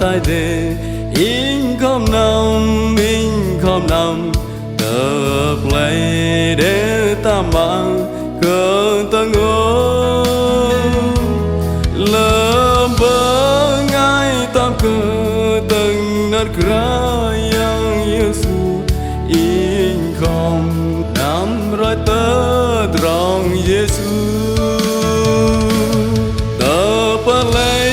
tai đề in không nằm tập lấy để ta mang cơn ta ngô lỡ bơ ngay tam cơ từng nát ra yang Giêsu in không nằm rồi tơ trong Giêsu tập lấy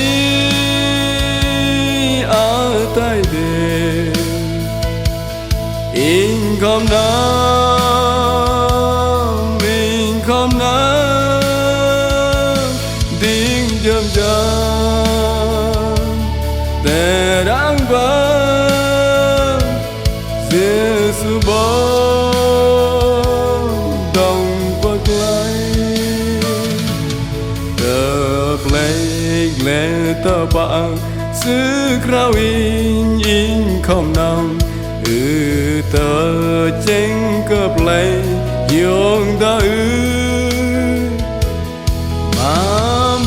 ở tai đề in không nắm tiếng dâm dâm để đáng vâng Giêsu bóng đồng quật lấy tập lấy lệ tờ bạn xứ krao in không nằm tờ chênh cướp lấy dùng ta mà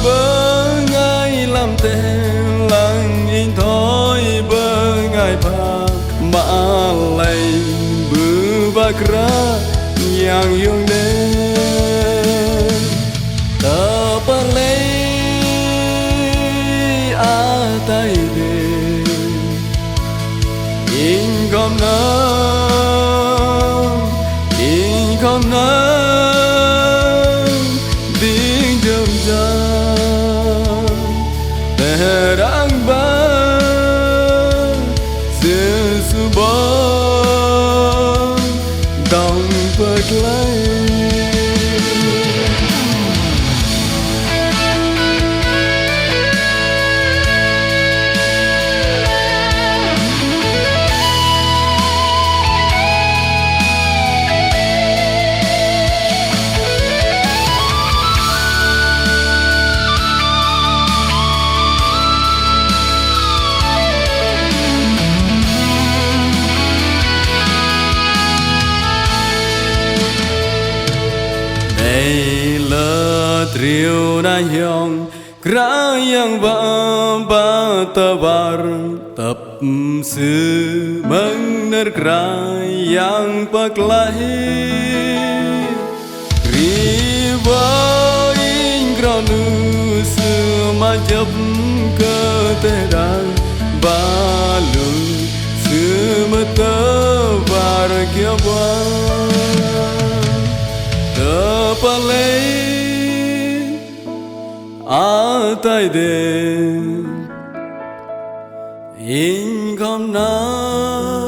bơ ngay làm tên lặng in thôi bơ ngay bạc mà lấy bư và kra yang dùng đến tờ bơ lấy a tay đề in không nắm tiếng dâm dâm để đáng bán Giêsu bóng đồng bật lấy triều na hiong kra yang ba ta var tập sư mang ner kra yang paklahi riva in granu sư ma jab cơ te dan ba lu sư ma ta var kya ba ta palei a tai đề in không nắm